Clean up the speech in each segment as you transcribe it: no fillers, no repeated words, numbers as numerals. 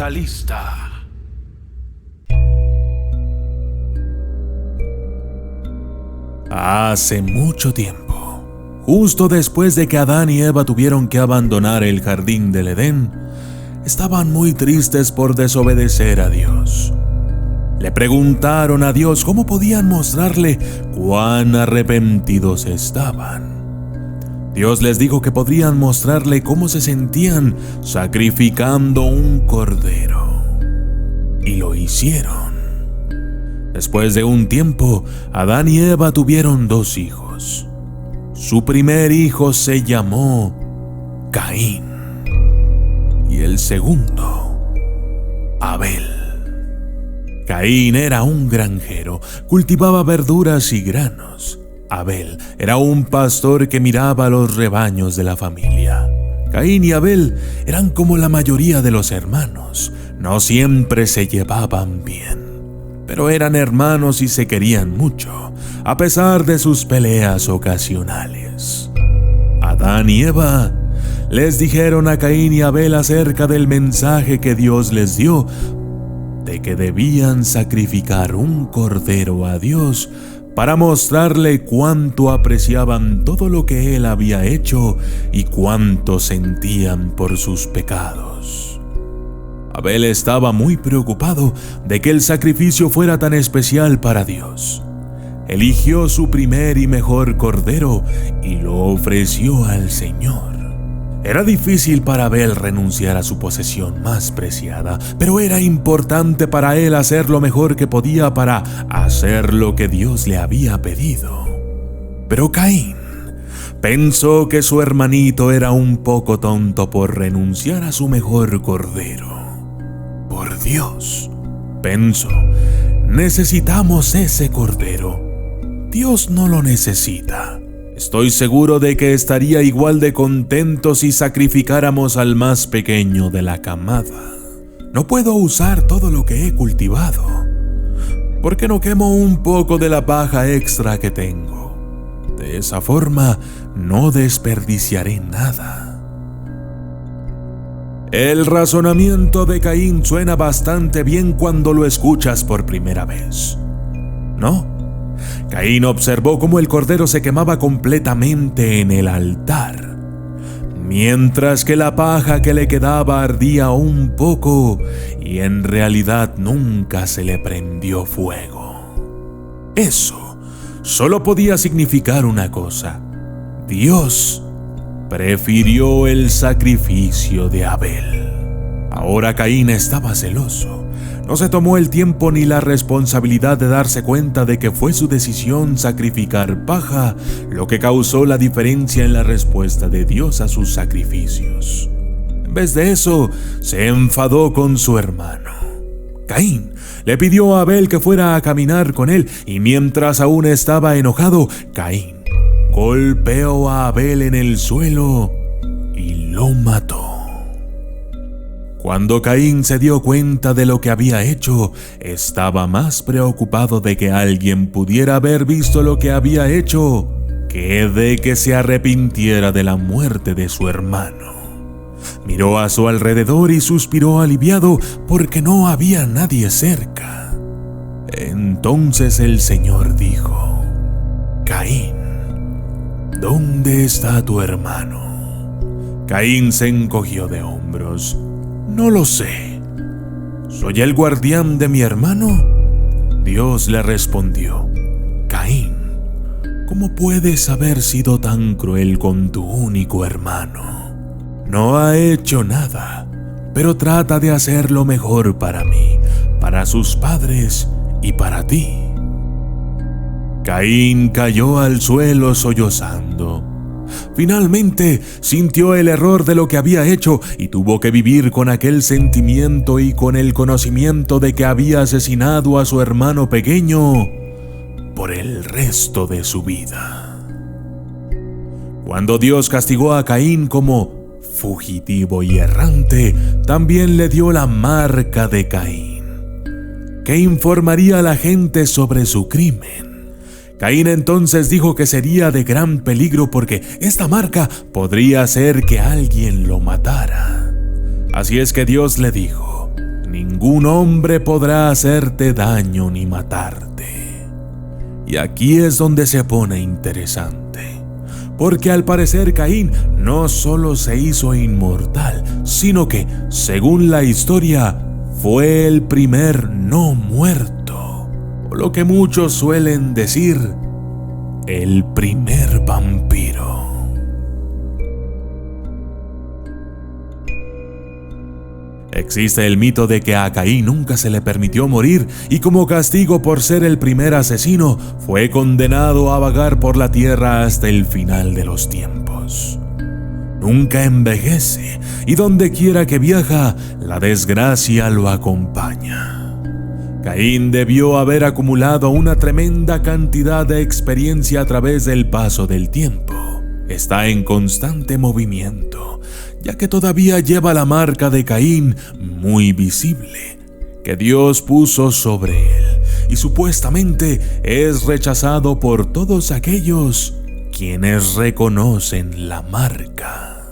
brutalista. Hace mucho tiempo, justo después de que Adán y Eva tuvieron que abandonar el jardín del Edén, estaban muy tristes por desobedecer a Dios. Le preguntaron a Dios cómo podían mostrarle cuán arrepentidos estaban. Dios les dijo que podrían mostrarle cómo se sentían sacrificando un cordero. Y lo hicieron. Después de un tiempo, Adán y Eva tuvieron 2 hijos. Su primer hijo se llamó Caín y el segundo, Abel. Caín era un granjero, cultivaba verduras y granos. Abel era un pastor que miraba los rebaños de la familia. Caín y Abel eran como la mayoría de los hermanos, no siempre se llevaban bien, pero eran hermanos y se querían mucho, a pesar de sus peleas ocasionales. Adán y Eva les dijeron a Caín y Abel acerca del mensaje que Dios les dio, de que debían sacrificar un cordero a Dios para mostrarle cuánto apreciaban todo lo que Él había hecho y cuánto sentían por sus pecados. Abel estaba muy preocupado de que el sacrificio fuera tan especial para Dios. Eligió su primer y mejor cordero y lo ofreció al Señor. Era difícil para Abel renunciar a su posesión más preciada, pero era importante para él hacer lo mejor que podía para hacer lo que Dios le había pedido. Pero Caín pensó que su hermanito era un poco tonto por renunciar a su mejor cordero. Por Dios, pensó, necesitamos ese cordero. Dios no lo necesita. Estoy seguro de que estaría igual de contento si sacrificáramos al más pequeño de la camada. No puedo usar todo lo que he cultivado. ¿Por qué no quemo un poco de la paja extra que tengo? De esa forma no desperdiciaré nada. El razonamiento de Caín suena bastante bien cuando lo escuchas por primera vez, ¿no? Caín observó cómo el cordero se quemaba completamente en el altar, mientras que la paja que le quedaba ardía un poco y en realidad nunca se le prendió fuego. Eso solo podía significar una cosa: Dios prefirió el sacrificio de Abel. Ahora Caín estaba celoso. No se tomó el tiempo ni la responsabilidad de darse cuenta de que fue su decisión sacrificar paja lo que causó la diferencia en la respuesta de Dios a sus sacrificios. En vez de eso, se enfadó con su hermano. Caín le pidió a Abel que fuera a caminar con él, y mientras aún estaba enojado, Caín golpeó a Abel en el suelo y lo mató. Cuando Caín se dio cuenta de lo que había hecho, estaba más preocupado de que alguien pudiera haber visto lo que había hecho que de que se arrepintiera de la muerte de su hermano. Miró a su alrededor y suspiró aliviado porque no había nadie cerca. Entonces el Señor dijo: Caín, ¿dónde está tu hermano? Caín se encogió de hombros. No lo sé. ¿Soy el guardián de mi hermano? Dios le respondió: Caín, ¿cómo puedes haber sido tan cruel con tu único hermano? No ha hecho nada, pero trata de hacer lo mejor para mí, para sus padres y para ti. Caín cayó al suelo sollozando. Finalmente sintió el error de lo que había hecho y tuvo que vivir con aquel sentimiento y con el conocimiento de que había asesinado a su hermano pequeño por el resto de su vida. Cuando Dios castigó a Caín como fugitivo y errante, también le dio la marca de Caín, que informaría a la gente sobre su crimen. Caín entonces dijo que sería de gran peligro porque esta marca podría hacer que alguien lo matara. Así es que Dios le dijo: ningún hombre podrá hacerte daño ni matarte. Y aquí es donde se pone interesante, porque al parecer Caín no solo se hizo inmortal, sino que, según la historia, fue el primer no muerto, o lo que muchos suelen decir, el primer vampiro. Existe el mito de que a Caín nunca se le permitió morir y como castigo por ser el primer asesino, fue condenado a vagar por la tierra hasta el final de los tiempos. Nunca envejece y donde quiera que viaja, la desgracia lo acompaña. Caín debió haber acumulado una tremenda cantidad de experiencia a través del paso del tiempo. Está en constante movimiento, ya que todavía lleva la marca de Caín muy visible, que Dios puso sobre él, y supuestamente es rechazado por todos aquellos quienes reconocen la marca.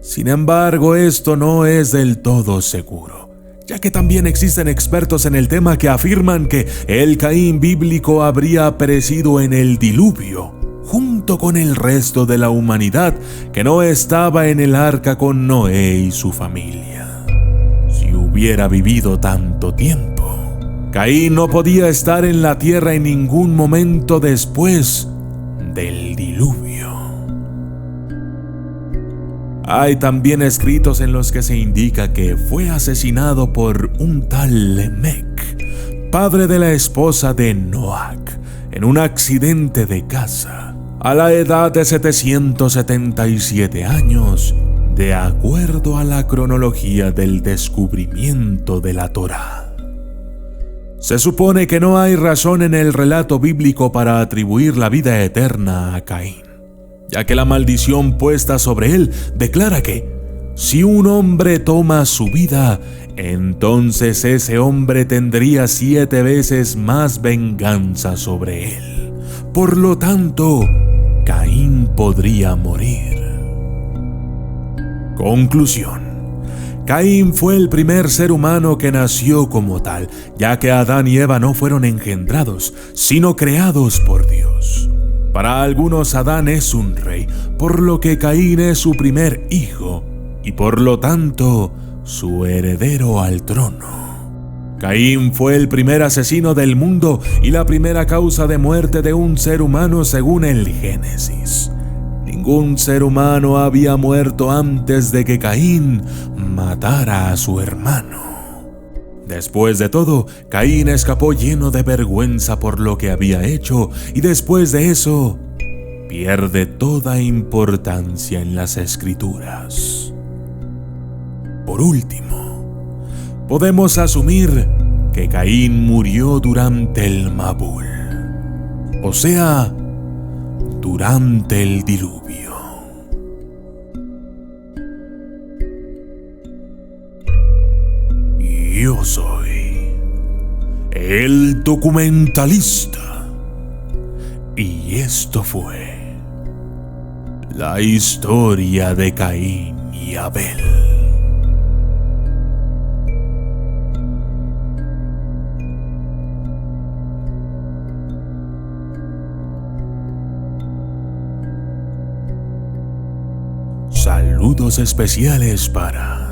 Sin embargo, esto no es del todo seguro, ya que también existen expertos en el tema que afirman que el Caín bíblico habría perecido en el diluvio, junto con el resto de la humanidad que no estaba en el arca con Noé y su familia. Si hubiera vivido tanto tiempo, Caín no podía estar en la tierra en ningún momento después del diluvio. Hay también escritos en los que se indica que fue asesinado por un tal Lemec, padre de la esposa de Noac, en un accidente de caza, a la edad de 777 años, de acuerdo a la cronología del descubrimiento de la Torá. Se supone que no hay razón en el relato bíblico para atribuir la vida eterna a Caín, ya que la maldición puesta sobre él declara que si un hombre toma su vida, entonces ese hombre tendría 7 veces más venganza sobre él. Por lo tanto, Caín podría morir. Conclusión. Caín fue el primer ser humano que nació como tal, ya que Adán y Eva no fueron engendrados, sino creados por Dios. Para algunos Adán es un rey, por lo que Caín es su primer hijo, y por lo tanto, su heredero al trono. Caín fue el primer asesino del mundo y la primera causa de muerte de un ser humano según el Génesis. Ningún ser humano había muerto antes de que Caín matara a su hermano. Después de todo, Caín escapó lleno de vergüenza por lo que había hecho y después de eso, pierde toda importancia en las escrituras. Por último, podemos asumir que Caín murió durante el Mabul, o sea, durante el diluvio. Yo soy el documentalista y esto fue la historia de Caín y Abel. Saludos especiales para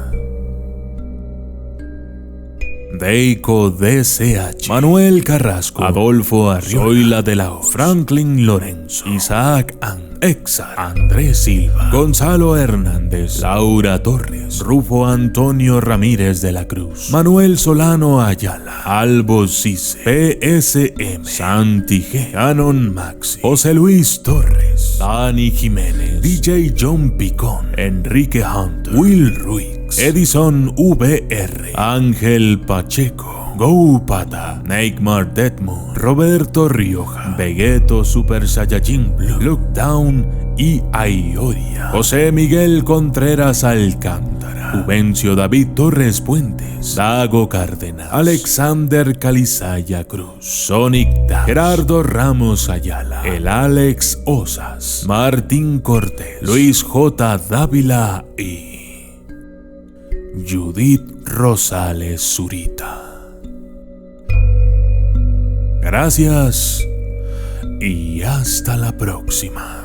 Deiko DCH, Manuel Carrasco, Adolfo Arriola, Zoila de la O, Franklin Lorenzo, Isaac Exar, Andrés Silva, Gonzalo Hernández, Laura Torres, Rufo Antonio Ramírez de la Cruz, Manuel Solano Ayala, Albo Cice, PSM, Santi G, Canon Maxi, José Luis Torres, Dani Jiménez, DJ John Picón, Enrique Hunt, Will Ruiz, Edison VR, Ángel Pacheco, Go Pata, Neymar Deadmoon, Roberto Rioja, Vegeto Super Saiyajin Blue, Lookdown y Aioria, José Miguel Contreras Alcántara, Juvencio David Torres Puentes, Dago Cárdenas, Alexander Calizaya Cruz, Sonic Dash, Gerardo Ramos Ayala, el Alex Osas, Martín Cortés, Luis J. Dávila y Judith Rosales Zurita. Gracias y hasta la próxima.